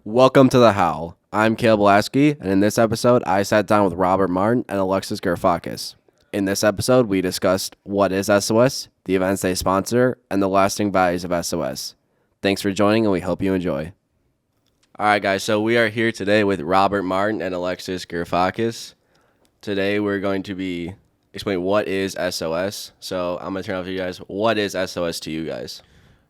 Welcome to the Howl. I'm Caleb Lasky, and in this episode, I sat down with Robert Martin and Alexis Gerfakis. In this episode, we discussed what is SOS, the events they sponsor, and the lasting values of SOS. Thanks for joining, and we hope you enjoy. All right, guys, so we are here today with Robert Martin and Alexis Gerfakis. Today, we're going to be explaining what is SOS. So I'm going to turn it over to you guys. What is SOS to you guys?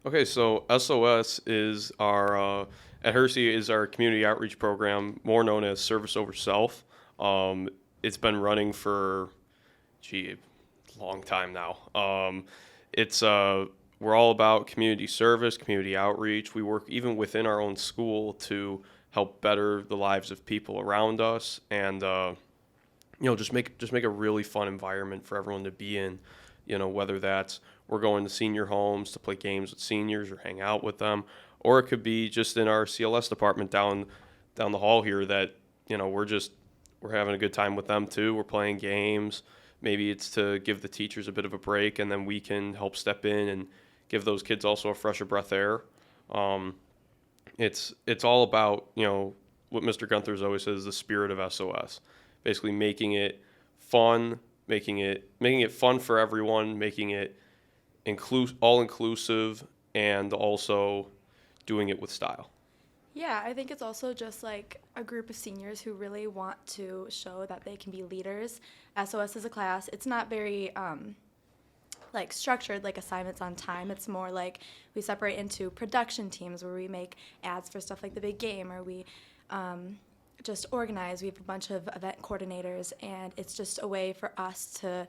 Okay, so SOS is our at Hersey is our community outreach program, more known as Service Over Self. It's been running for a long time now. It's we're all about community service, community outreach. We work even within our own school to help better the lives of people around us, and just make a really fun environment for everyone to be in. Whether that's we're going to senior homes to play games with seniors or hang out with them, or it could be just in our CLS department down the hall here that we're having a good time with them too. We're playing games. Maybe it's to give the teachers a bit of a break, and then we can help step in and give those kids also a fresher breath of air. It's all about what Mr. Gunther's always says, the spirit of SOS, basically making it fun, making it fun for everyone, making it all inclusive, and also doing it with style. Yeah, I think it's also just like a group of seniors who really want to show that they can be leaders. SOS is a class. It's not very structured, like assignments on time. It's more like we separate into production teams where we make ads for stuff like the big game, or we just organize. We have a bunch of event coordinators, and it's just a way for us to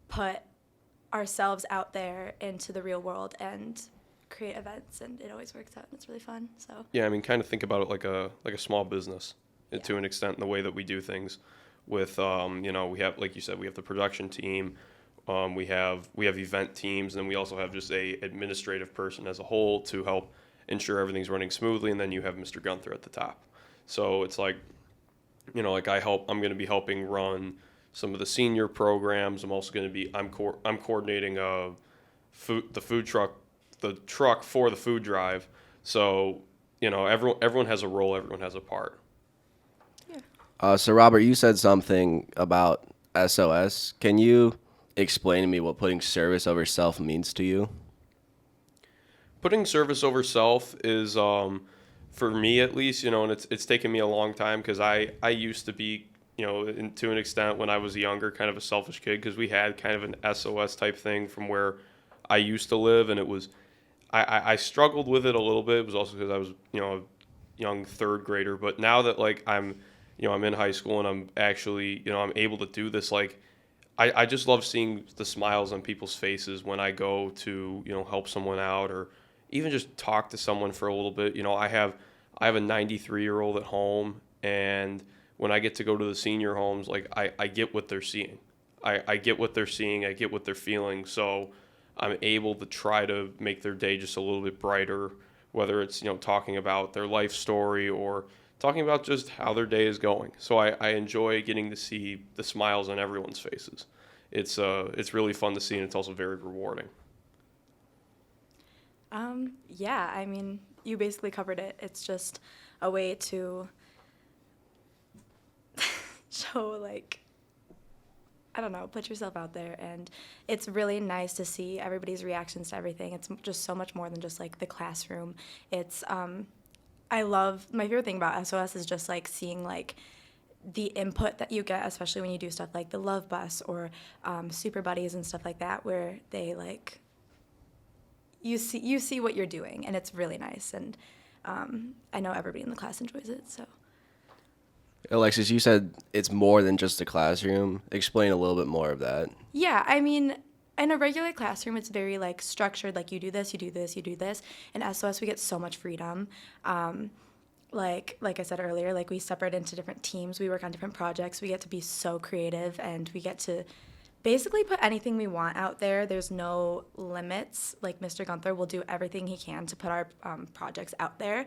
put ourselves out there into the real world and create events, and it always works out, and it's really fun. So yeah, I mean, kind of think about it like a small business to an extent in the way that we do things. With we have, like you said, we have the production team, we have event teams, and then we also have just a administrative person as a whole to help ensure everything's running smoothly, and then you have Mr. Gunther at the top. So it's like, I'm going to be helping run some of the senior programs. I'm also going to be I'm coordinating the truck for the food drive. So everyone has a role, everyone has a part. Yeah. So Robert, you said something about SOS. Can you explain to me what putting service over self means to you? Putting service over self is, for me at least, and it's taken me a long time, because I used to be, to an extent when I was younger, kind of a selfish kid, because we had kind of an SOS type thing from where I used to live, and it was, I struggled with it a little bit. It was also because I was, a young third grader, but now that I'm in high school and I'm actually, I'm able to do this, I just love seeing the smiles on people's faces when I go to, help someone out, or even just talk to someone for a little bit. I have a 93-year-old at home, and when I get to go to the senior homes, I get what they're seeing. I get what they're seeing. I get what they're feeling. So I'm able to try to make their day just a little bit brighter, whether it's, talking about their life story or talking about just how their day is going. So I enjoy getting to see the smiles on everyone's faces. It's really fun to see, and it's also very rewarding. Yeah, I mean, you basically covered it. It's just a way to show, put yourself out there, and it's really nice to see everybody's reactions to everything. It's just so much more than just, the classroom. It's, my favorite thing about SOS is just, seeing, the input that you get, especially when you do stuff like the Love Bus or Super Buddies and stuff like that, where they, you see what you're doing, and it's really nice, and I know everybody in the class enjoys it, so. Alexis, you said it's more than just a classroom. Explain a little bit more of that. Yeah, I mean, in a regular classroom, it's very, structured, you do this, you do this, you do this. In SOS, we get so much freedom. Like I said earlier, we separate into different teams. We work on different projects. We get to be so creative, and we get to basically put anything we want out there. There's no limits. Mr. Gunther will do everything he can to put our projects out there.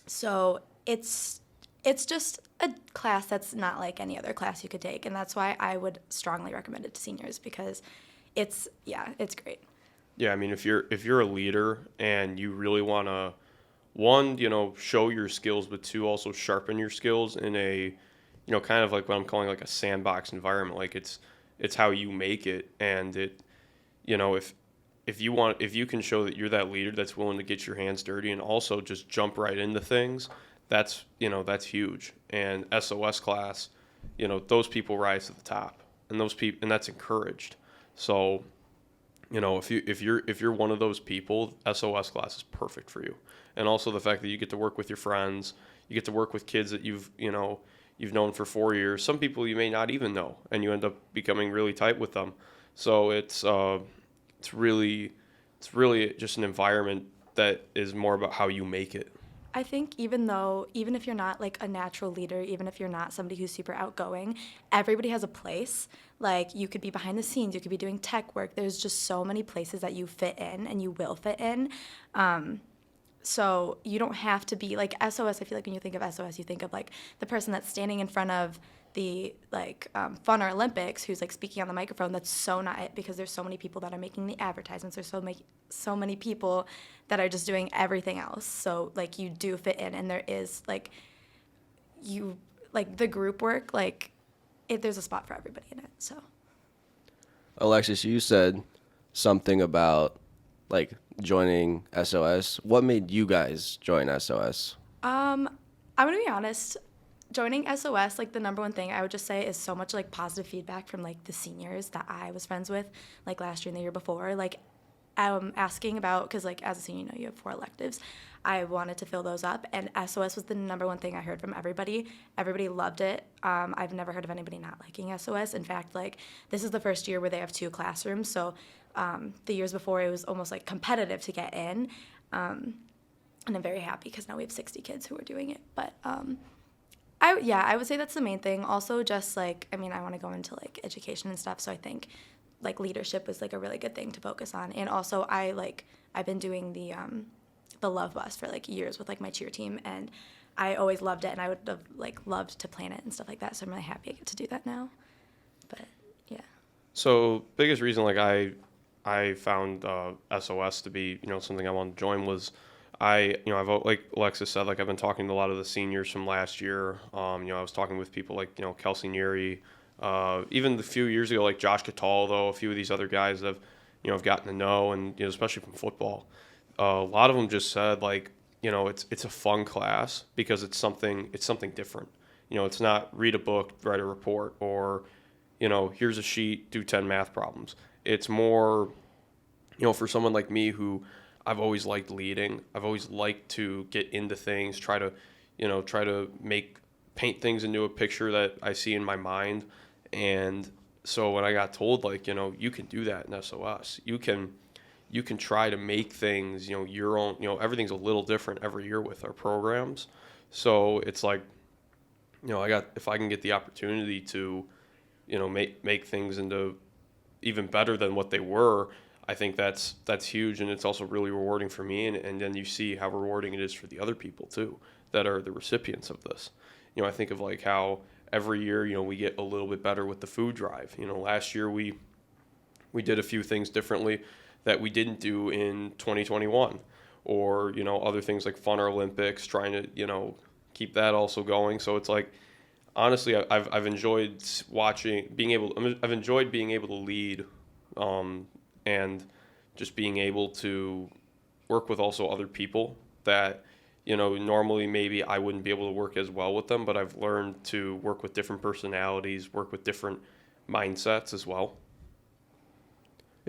So it's just a class that's not like any other class you could take, and that's why I would strongly recommend it to seniors, because it's great. Yeah, I mean, if you're a leader and you really want to one, show your skills, but two, also sharpen your skills in a, kind of like what I'm calling like a sandbox environment. Like it's how you make it, and it, if you can show that you're that leader that's willing to get your hands dirty and also just jump right into things, that's huge. And SOS class, those people rise to the top, and and that's encouraged. So, if you're one of those people, SOS class is perfect for you. And also the fact that you get to work with your friends, you get to work with kids that you've known for 4 years. Some people you may not even know, and you end up becoming really tight with them. So it's really just an environment that is more about how you make it. I think even if you're not like a natural leader, even if you're not somebody who's super outgoing, everybody has a place. Like you could be behind the scenes, you could be doing tech work. There's just so many places that you fit in and you will fit in. So you don't have to be like SOS. I feel like when you think of SOS, you think of like the person that's standing in front of the Funner Olympics who's like speaking on the microphone. That's so not it, because there's so many people that are making the advertisements. There's so many people that are just doing everything else. So like you do fit in, and there is like the group work, there's a spot for everybody in it. So Alexis, you said something about like joining SOS. What made you guys join SOS? I'm gonna be honest. Joining SOS, like the number one thing I would just say is so much like positive feedback from like the seniors that I was friends with, like last year and the year before. Like asking about, because like as a senior, you have 4 electives. I wanted to fill those up, and SOS was the number one thing I heard from everybody. Everybody loved it. I've never heard of anybody not liking SOS. In fact, like this is the first year where they have 2 classrooms. So the years before it was almost like competitive to get in, and I'm very happy because now we have 60 kids who are doing it. But I would say that's the main thing. Also, just like, I want to go into like education and stuff, so I think like leadership is like a really good thing to focus on. And also, I've been doing the Love Bus for like years with like my cheer team, and I always loved it, and I would have like loved to plan it and stuff like that. So I'm really happy I get to do that now. But yeah. So biggest reason like I found SOS to be something I wanted to join was I've like Alexis said, like I've been talking to a lot of the seniors from last year. I was talking with people like Kelsey Neary, even a few years ago like Josh Cattall, though a few of these other guys have I've gotten to know, and especially from football, a lot of them just said like it's a fun class because it's something different. It's not read a book, write a report, or here's a sheet, do 10 math problems. It's more for someone like me who I've always liked leading. I've always liked to get into things, try to paint things into a picture that I see in my mind. And so when I got told like, you can do that in SOS, you can try to make things, your own, everything's a little different every year with our programs. So it's like, if I can get the opportunity to, make things into even better than what they were, I think that's huge, and it's also really rewarding for me, and then you see how rewarding it is for the other people too that are the recipients of this. I think of like how every year, we get a little bit better with the food drive. Last year we did a few things differently that we didn't do in 2021, or other things like Funner Olympics, trying to keep that also going. So it's like, honestly, I've enjoyed I've enjoyed being able to lead, and just being able to work with also other people that, normally maybe I wouldn't be able to work as well with them, but I've learned to work with different personalities, work with different mindsets as well.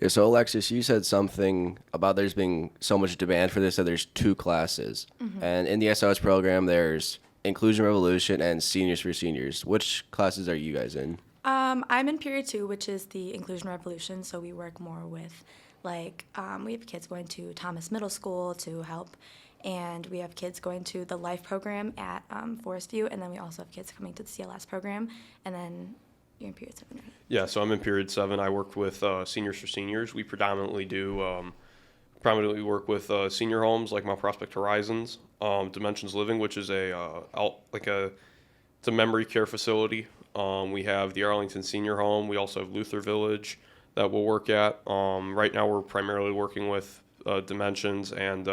Yeah, so Alexis, you said something about there's being so much demand for this that there's 2 classes. Mm-hmm. And in the SOS program, there's Inclusion Revolution and Seniors for Seniors. Which classes are you guys in? I'm in period 2, which is the Inclusion Revolution. So we work more with, like, we have kids going to Thomas Middle School to help, and we have kids going to the Life program at Forest View, and then we also have kids coming to the CLS program, and then you're in period 7, right? Yeah, so I'm in period 7. I work with Seniors for Seniors. We predominantly work with senior homes like Mount Prospect Horizons, Dimensions Living, which is it's a memory care facility. We have the Arlington Senior Home. We also have Luther Village that we'll work at. Right now we're primarily working with Dimensions and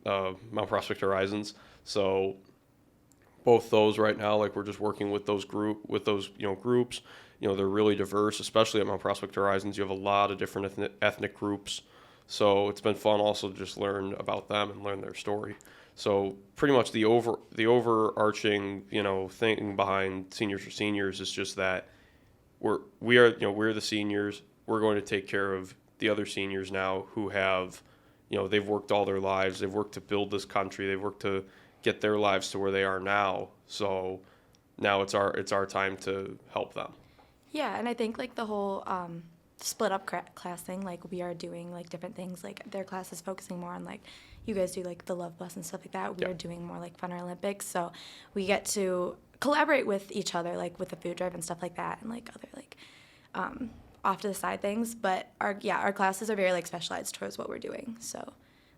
Mount Prospect Horizons. So both those right now, like we're just working with those groups. They're really diverse, especially at Mount Prospect Horizons. You have a lot of different ethnic groups. So it's been fun also to just learn about them and learn their story. So pretty much the overarching, thing behind Seniors for Seniors is just that we're the seniors. We're going to take care of the other seniors now who have, they've worked all their lives. They've worked to build this country. They've worked to get their lives to where they are now. So now it's our time to help them. Yeah, and I think like the whole split up class thing, like we are doing like different things. Like their class is focusing more on like you guys do like the Love Bus and stuff like that. We are doing more like Fun Olympics, so we get to collaborate with each other, like with the food drive and stuff like that, and like other like off to the side things. But our classes are very like specialized towards what we're doing. So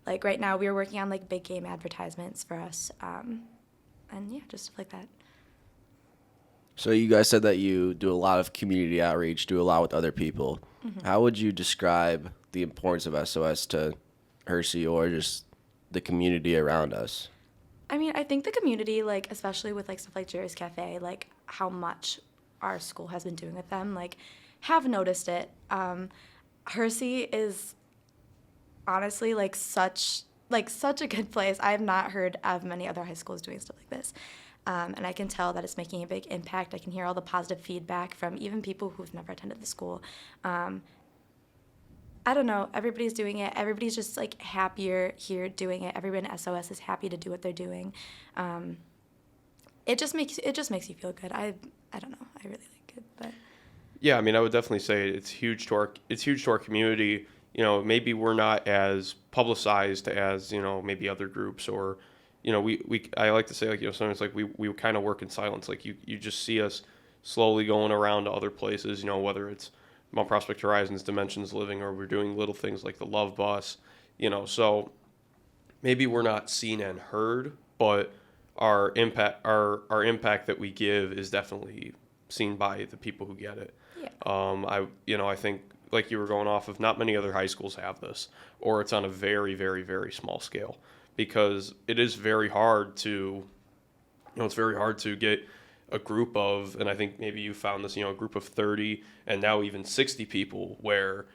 like right now we are working on like big game advertisements for us, and yeah, just stuff like that. So you guys said that you do a lot of community outreach, do a lot with other people. Mm-hmm. How would you describe the importance of SOS to Hersey or just the community around us? I mean, I think the community, like, especially with, like, stuff like Jerry's Cafe, like, how much our school has been doing with them, like, have noticed it. Hersey is honestly, like, such a good place. I have not heard of many other high schools doing stuff like this. And I can tell that it's making a big impact. I can hear all the positive feedback from even people who've never attended the school. I don't know. Everybody's doing it. Everybody's just like happier here doing it. Everyone at SOS is happy to do what they're doing. It just makes you feel good. I don't know. I really like it. But yeah, I mean, I would definitely say it's huge to our community. Maybe we're not as publicized as maybe other groups or. I like to say, like, sometimes, like, we kind of work in silence. Like, you just see us slowly going around to other places, whether it's Mount Prospect Horizons, Dimensions Living, or we're doing little things like the Love Bus, So maybe we're not seen and heard, but our impact that we give is definitely seen by the people who get it. Yeah. I think, like you were going off of, not many other high schools have this, or it's on a very, very, very small scale. Because it is very hard to, get a group of, and I think maybe you found this, a group of 30 and now even 60 people where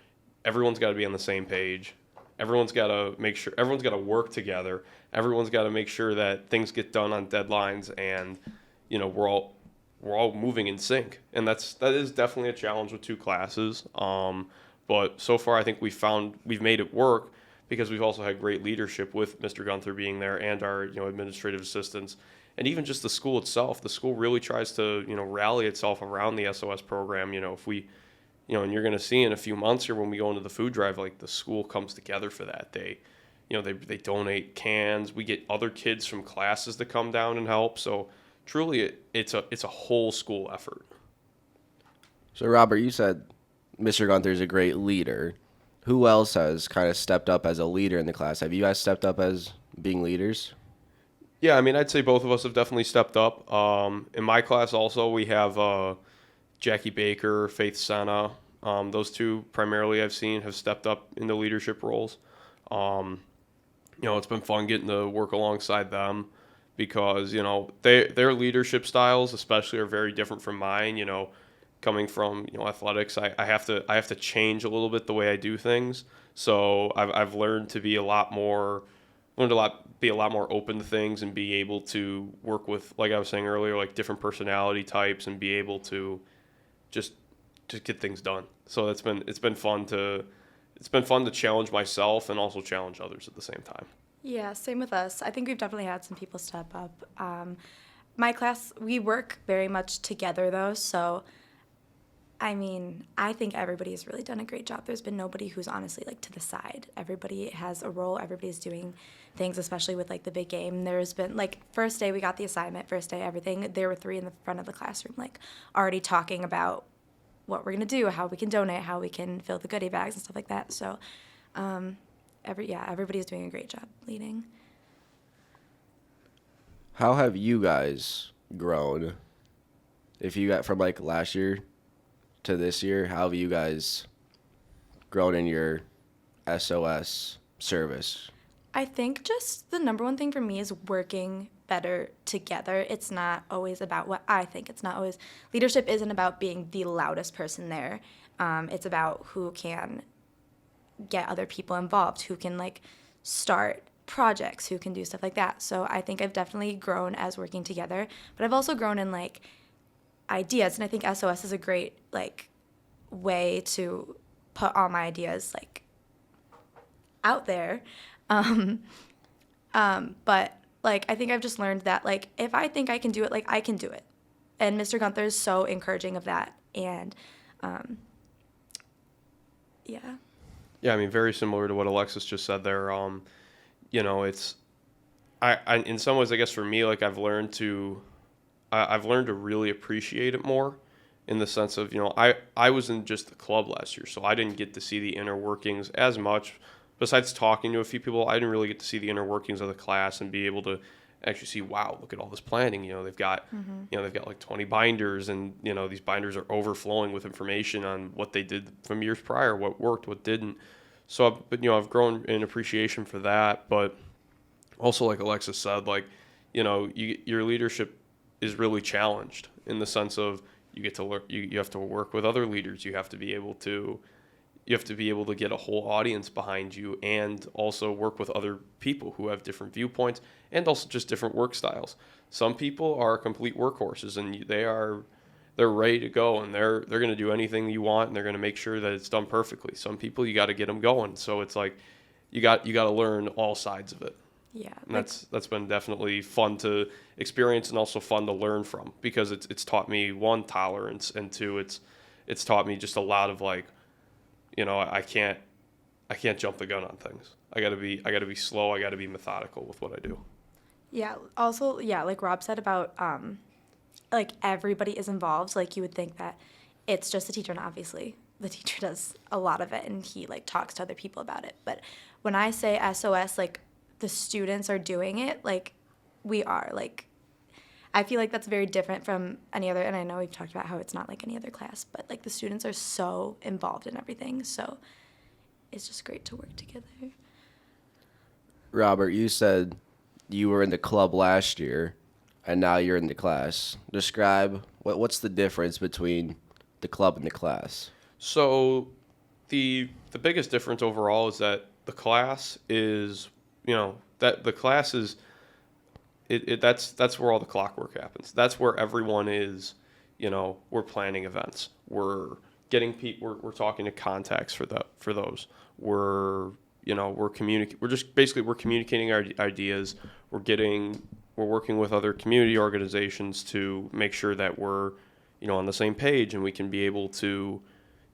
everyone's got to be on the same page. Everyone's got to work together. Everyone's got to make sure that things get done on deadlines and, we're all moving in sync. And that is definitely a challenge with two classes. But so far I think we've made it work. Because we've also had great leadership with Mr. Gunther being there and our administrative assistants, and even just the school itself. The school really tries to rally itself around the SOS program. If we, and you're going to see in a few months here when we go into the food drive, like the school comes together for that. They donate cans. We get other kids from classes to come down and help. So truly, it's a whole school effort. So Robert, you said Mr. Gunther is a great leader. Who else has kind of stepped up as a leader in the class? Have you guys stepped up as being leaders? Yeah, I mean, I'd say both of us have definitely stepped up. In my class also, we have Jackie Baker, Faith Senna. Those two primarily I've seen have stepped up into leadership roles. It's been fun getting to work alongside them because, their leadership styles especially are very different from mine, Coming from athletics, I have to change a little bit the way I do things. So I've learned to be a lot more open to things and be able to work with, like I was saying earlier, like different personality types and be able to just get things done. So it's been fun to challenge myself and also challenge others at the same time. Yeah, same with us. I think we've definitely had some people step up. My class, we work very much together though, so. I mean, I think everybody has really done a great job. There's been nobody who's honestly, like, to the side. Everybody has a role. Everybody's doing things, especially with, like, the big game. There's been, like, first day we got the assignment, first day everything. There were 3 in the front of the classroom, like, already talking about what we're going to do, how we can donate, how we can fill the goodie bags and stuff like that. So, everybody's doing a great job leading. How have you guys grown? If you got from, like, last year to this year, how have you guys grown in your SOS service? I think just the number one thing for me is working better together. It's not always about what I think. It's not always, leadership isn't about being the loudest person there. It's about who can get other people involved, who can like start projects, who can do stuff like that. So I think I've definitely grown as working together, but I've also grown in like ideas, and I think SOS is a great like way to put all my ideas like out there. But like I think I've just learned that like if I think I can do it, like I can do it. And Mr. Gunther is so encouraging of that. And yeah. Yeah, I mean, very similar to what Alexis just said there. You know, it's I in some ways, I guess for me, like I've learned to really appreciate it more, in the sense of, you know, I was in just the club last year, so I didn't get to see the inner workings as much. Besides talking to a few people, I didn't really get to see the inner workings of the class and be able to actually see, wow, look at all this planning. You know, they've got like 20 binders, and you know these binders are overflowing with information on what they did from years prior, what worked, what didn't. So, but you know, I've grown in appreciation for that. But also, like Alexis said, like, you know, your leadership is really challenged in the sense of you get to learn, you have to work with other leaders. You have to be able to get a whole audience behind you, and also work with other people who have different viewpoints and also just different work styles. Some people are complete workhorses, and they're ready to go, and they're going to do anything you want, and they're going to make sure that it's done perfectly. Some people, you got to get them going. So it's like you got to learn all sides of it. Yeah. And that's been definitely fun to experience, and also fun to learn from, because it's taught me, one, tolerance, and two, it's taught me just a lot of like, you know, I can't jump the gun on things. I gotta be slow. I gotta be methodical with what I do. Yeah. Also, yeah, like Rob said about like everybody is involved. Like you would think that it's just the teacher, and obviously the teacher does a lot of it, and he like talks to other people about it. But when I say SOS, like the students are doing it, like we are. Like I feel like that's very different from any other, and I know we've talked about how it's not like any other class, but like the students are so involved in everything, so it's just great to work together. Robert, you said you were in the club last year, and now you're in the class. Describe what's the difference between the club and the class? So the biggest difference overall is that the class is, you know, that the class is, that's where all the clockwork happens. That's where everyone is. You know, we're planning events. We're getting people. We're talking to contacts for those. We're communicating our ideas. We're working with other community organizations to make sure that we're, you know, on the same page, and we can be able to,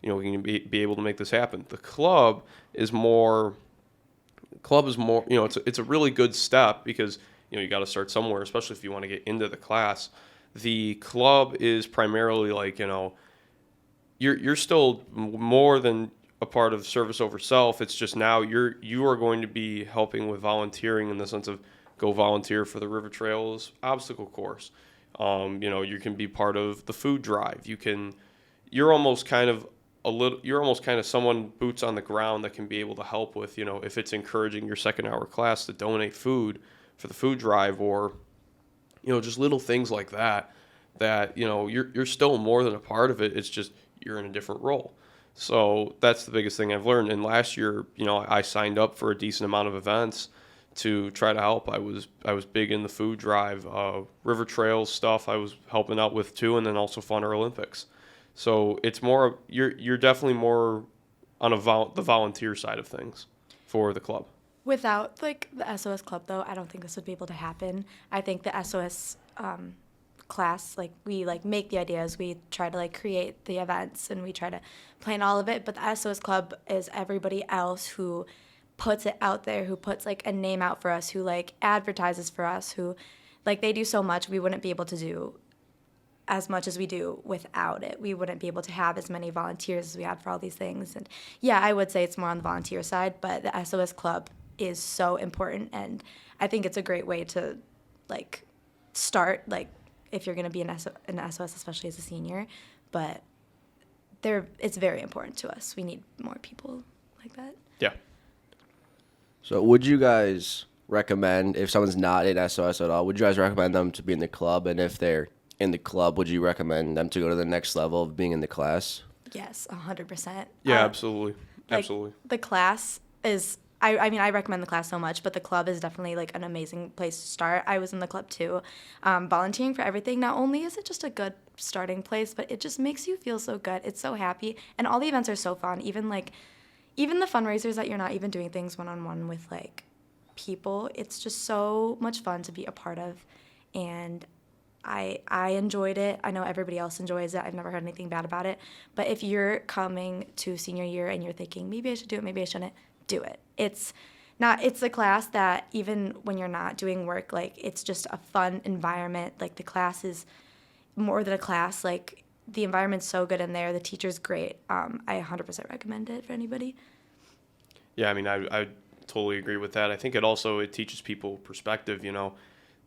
you know, we can be able to make this happen. The club is more, you know, it's a really good step, because you know, you got to start somewhere, especially if you want to get into the class. The club is primarily like, you know, you're still more than a part of service over self. It's just now you are going to be helping with volunteering, in the sense of go volunteer for the River Trails obstacle course. You know, you can be part of the food drive. You're almost kind of someone boots on the ground that can be able to help with, you know, if it's encouraging your second hour class to donate food for the food drive, or, you know, just little things like that, you know, you're still more than a part of it. It's just you're in a different role. So that's the biggest thing I've learned. And last year, you know, I signed up for a decent amount of events to try to help. I was big in the food drive, River Trails stuff I was helping out with too, and then also Funner Olympics. So it's more, you're definitely more on the volunteer side of things for the club. Without like the SOS club, though, I don't think this would be able to happen. I think the SOS class, like we like make the ideas, we try to like create the events, and we try to plan all of it. But the SOS club is everybody else who puts it out there, who puts like a name out for us, who like advertises for us, who like they do so much. We wouldn't be able to do as much as we do without it. We wouldn't be able to have as many volunteers as we have for all these things. And yeah, I would say it's more on the volunteer side, but the SOS club is so important, and I think it's a great way to like start, like if you're going to be an SOS, especially as a senior. But it's very important to us. We need more people like that. Yeah. So would you guys recommend, if someone's not in SOS at all, would you guys recommend them to be in the club? And if they're in the club, would you recommend them to go to the next level of being in the class? Yes, 100%. Yeah, absolutely. Like, Absolutely. the class is, I mean, I recommend the class so much, but the club is definitely like an amazing place to start. I was in the club too. Volunteering for everything, not only is it just a good starting place, but it just makes you feel so good. It's so happy. And all the events are so fun. Even the fundraisers that you're not even doing things one-on-one with like people. It's just so much fun to be a part of. And I enjoyed it. I know everybody else enjoys it. I've never heard anything bad about it. But if you're coming to senior year and you're thinking, maybe I should do it, maybe I shouldn't, do it. It's a class that even when you're not doing work, like, it's just a fun environment. Like, the class is more than a class. Like, the environment's so good in there. The teacher's great. I 100% recommend it for anybody. Yeah, I mean, I totally agree with that. I think it teaches people perspective, you know.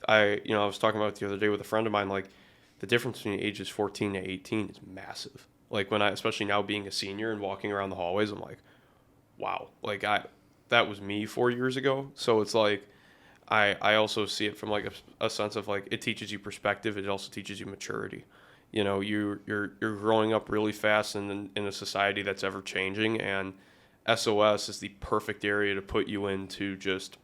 I was talking about it the other day with a friend of mine, like, the difference between ages 14 to 18 is massive. Like, especially now being a senior and walking around the hallways, I'm like, wow, like, that was me 4 years ago. So it's like, I also see it from like a sense of like, it teaches you perspective. It also teaches you maturity. You know, you're growing up really fast in a society that's ever changing, and SOS is the perfect area to put you into. Just,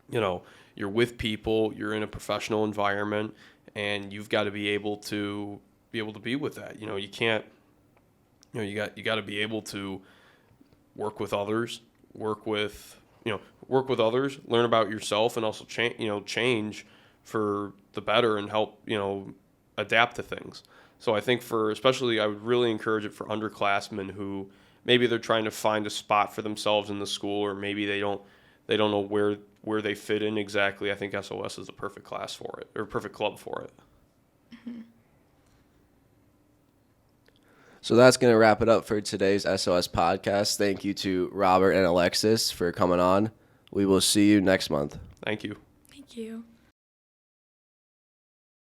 you know, you're with people, you're in a professional environment, and you've got to be able to be with that. You know, you can't, you know, you got to be able to work with others, work with others, learn about yourself, and also change for the better and help, you know, adapt to things. So I think I would really encourage it for underclassmen who maybe they're trying to find a spot for themselves in the school, or maybe they don't know where they fit in exactly. I think SOS is the perfect class for it, or perfect club for it. Mm-hmm. So that's going to wrap it up for today's SOS podcast. Thank you to Robert and Alexis for coming on. We will see you next month. Thank you. Thank you.